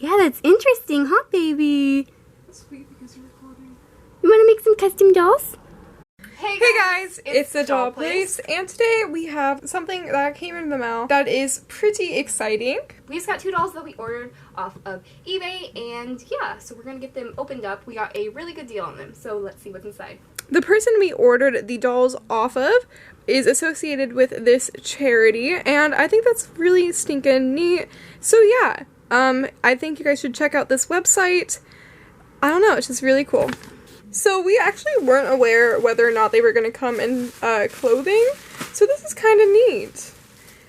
Yeah, that's interesting, huh, baby? Sweet, because you're recording. You want to make some custom dolls? Hey guys, it's the Doll Place, and today we have something that came in the mail that is pretty exciting. We just got 2 dolls that we ordered off of eBay, and yeah, so we're gonna get them opened up. We got a really good deal on them, so let's see what's inside. The person we ordered the dolls off of is associated with this charity, and I think that's really stinking neat. So yeah, I think you guys should check out this website. I don't know, it's just really cool. So we actually weren't aware whether or not they were going to come in clothing, so this is kind of neat.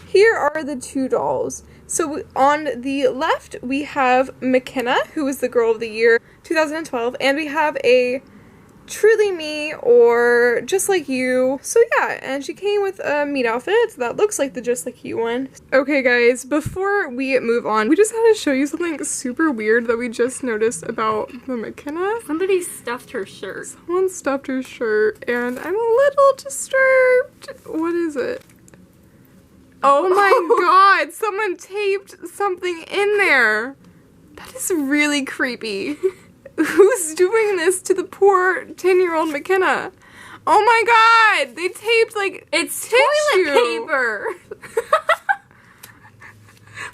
Here are the 2 dolls. So on the left we have Mckenna, who was the Girl of the Year 2012, and we have a Truly Me or Just Like You. So yeah, and she came with a meat outfit that looks like the Just Like You one. Okay guys, before we move on, we just had to show you something super weird that we just noticed about the Mckenna. Somebody stuffed her shirt. Someone stuffed her shirt and I'm a little disturbed. What is it? Oh my god, someone taped something in there. That is really creepy. Who's doing this to the poor 10-year-old Mckenna? Oh my god! They taped, like, It's tissue. toilet paper!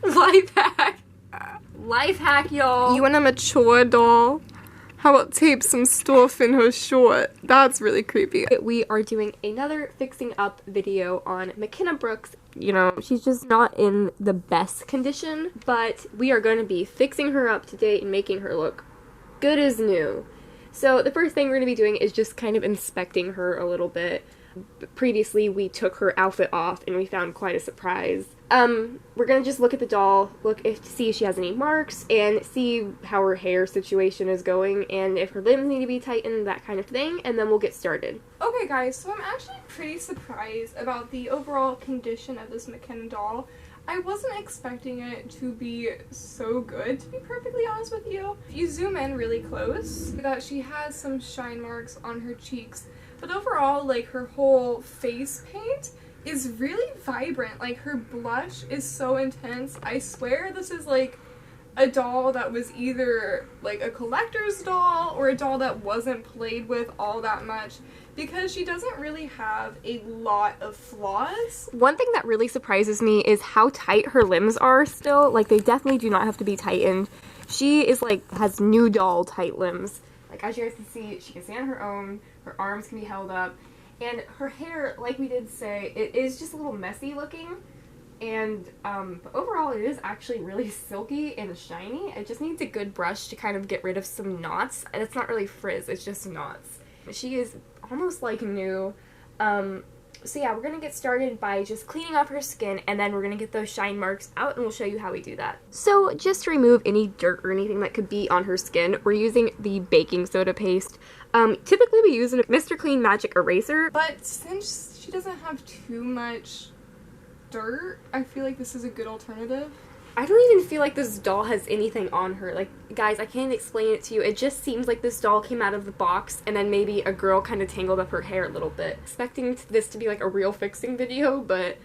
Life hack. Life hack, y'all. You want a mature doll? How about tape some stuff in her short? That's really creepy. We are doing another fixing up video on Mckenna Brooks. You know, she's just not in the best condition, but we are going to be fixing her up today and making her look good as new. So the first thing we're going to be doing is just kind of inspecting her a little bit. Previously we took her outfit off and we found quite a surprise. We're going to just look at the doll, to see if she has any marks, and see how her hair situation is going, and if her limbs need to be tightened, that kind of thing, and then we'll get started. Okay guys, so I'm actually pretty surprised about the overall condition of this Mckenna doll. I wasn't expecting it to be so good, to be perfectly honest with you. If you zoom in really close, that she has some shine marks on her cheeks, but overall, like, her whole face paint is really vibrant. Like, her blush is so intense. I swear this is like a doll that was either like a collector's doll or a doll that wasn't played with all that much, because she doesn't really have a lot of flaws. One thing that really surprises me is how tight her limbs are still. Like, they definitely do not have to be tightened. She is like, has new doll tight limbs. Like, as you guys can see, she can stand on her own, her arms can be held up, and her hair, like we did say, it is just a little messy looking. And but overall it is actually really silky and shiny. It just needs a good brush to kind of get rid of some knots. And it's not really frizz, it's just knots. She is almost like new. So yeah, we're gonna get started by just cleaning off her skin, and then we're gonna get those shine marks out and we'll show you how we do that. So just to remove any dirt or anything that could be on her skin, we're using the baking soda paste. Typically we use a Mr. Clean Magic Eraser, but since she doesn't have too much dirt, I feel like this is a good alternative. I don't even feel like this doll has anything on her. Like, guys, I can't explain it to you. It just seems like this doll came out of the box and then maybe a girl kind of tangled up her hair a little bit. Expecting this to be like a real fixing video, but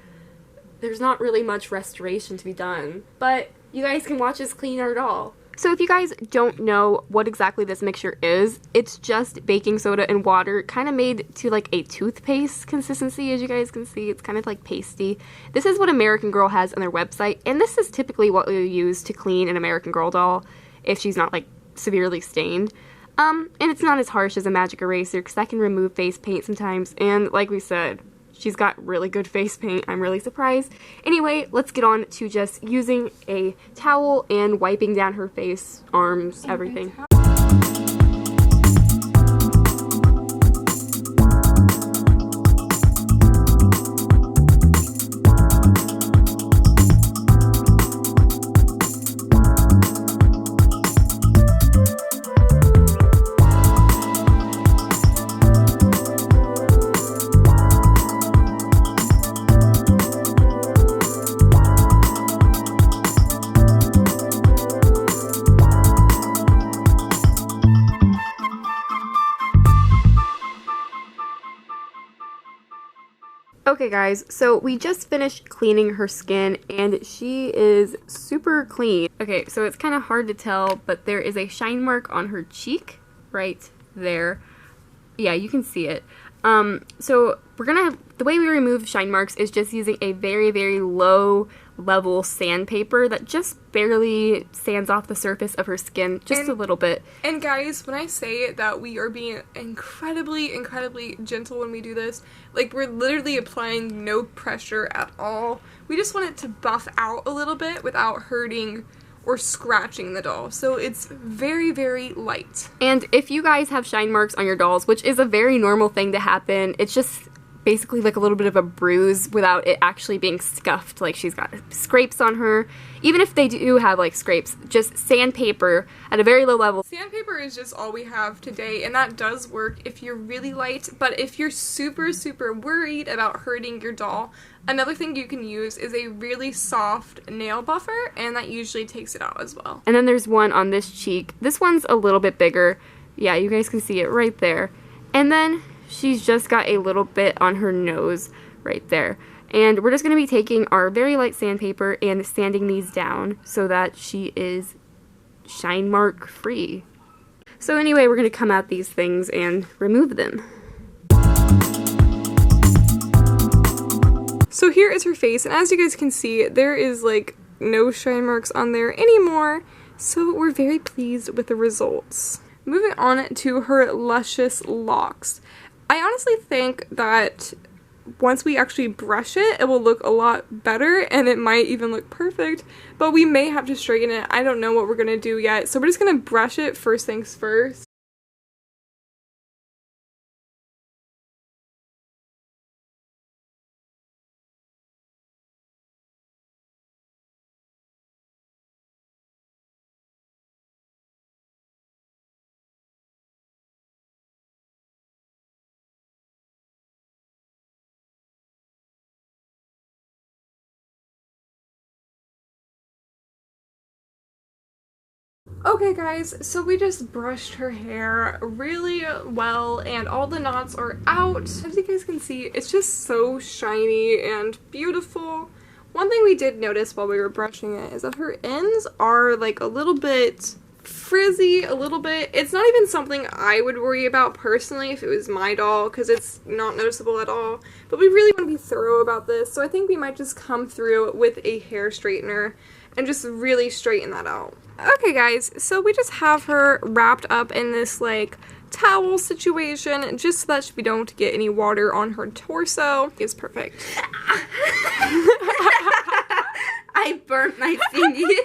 there's not really much restoration to be done. But you guys can watch us clean our doll. So if you guys don't know what exactly this mixture is, it's just baking soda and water, kind of made to like a toothpaste consistency. As you guys can see, it's kind of like pasty. This is what American Girl has on their website, and this is typically what we use to clean an American Girl doll if she's not like severely stained. And it's not as harsh as a magic eraser because that can remove face paint sometimes, and like we said, she's got really good face paint. I'm really surprised. Anyway, let's get on to just using a towel and wiping down her face, arms, everything. Okay guys, so we just finished cleaning her skin and she is super clean. Okay, so it's kind of hard to tell, but there is a shine mark on her cheek right there. Yeah, you can see it. So the way we remove shine marks is just using a very, very low level sandpaper that just barely sands off the surface of her skin just a little bit. And guys, when I say that we are being incredibly gentle when we do this, like we're literally applying no pressure at all. We just want it to buff out a little bit without hurting or scratching the doll. So it's very, very light. And if you guys have shine marks on your dolls, which is a very normal thing to happen, it's just basically like a little bit of a bruise without it actually being scuffed, like she's got scrapes on her. Even if they do have like scrapes, just sandpaper at a very low level. Sandpaper is just all we have today, and that does work if you're really light, but if you're super worried about hurting your doll, another thing you can use is a really soft nail buffer, and that usually takes it out as well. And then there's one on this cheek. This one's a little bit bigger. Yeah, you guys can see it right there. And then she's just got a little bit on her nose right there. And we're just going to be taking our very light sandpaper and sanding these down so that she is shine mark free. So anyway, we're going to come at these things and remove them. So here is her face, and as you guys can see, there is like no shine marks on there anymore. So we're very pleased with the results. Moving on to her luscious locks. I honestly think that once we actually brush it, it will look a lot better and it might even look perfect, but we may have to straighten it. I don't know what we're gonna do yet, so we're just gonna brush it first things first. Okay guys, so we just brushed her hair really well and all the knots are out. As you guys can see, it's just so shiny and beautiful. One thing we did notice while we were brushing it is that her ends are like a little bit frizzy, a little bit. It's not even something I would worry about personally if it was my doll because it's not noticeable at all. But we really want to be thorough about this, so I think we might just come through with a hair straightener and just really straighten that out. Okay guys, so we just have her wrapped up in this like towel situation just so that we don't get any water on her torso. It's perfect. I burnt my thingy.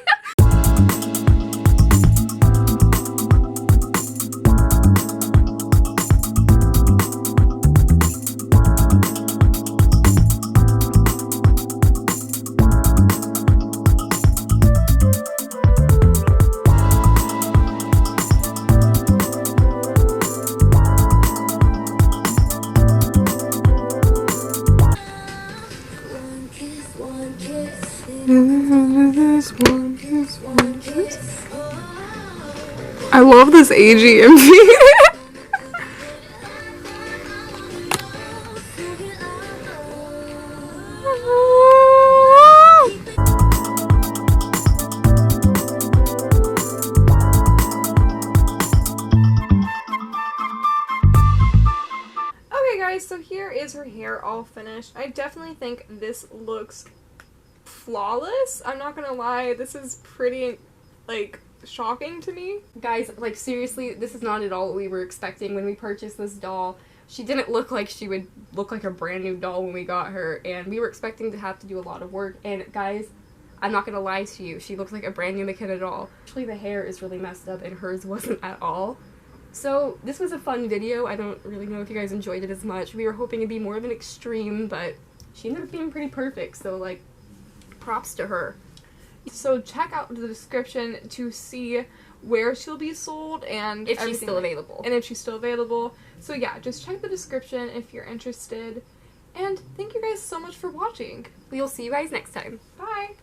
I love this AGMV. Okay guys, so here is her hair all finished. I definitely think this looks flawless. I'm not gonna lie, this is pretty like shocking to me. Guys, like seriously, this is not at all what we were expecting when we purchased this doll. She didn't look like she would look like a brand new doll when we got her, and we were expecting to have to do a lot of work. And guys, I'm not gonna lie to you, she looks like a brand new Mckenna doll. Actually, the hair is really messed up and hers wasn't at all. So this was a fun video. I don't really know if you guys enjoyed it as much. We were hoping it'd be more of an extreme, but she ended up being pretty perfect, so like props to her. So check out the description to see where she'll be sold and if she's still available. And if she's still available. So yeah, just check the description if you're interested. And thank you guys so much for watching. We'll see you guys next time. Bye!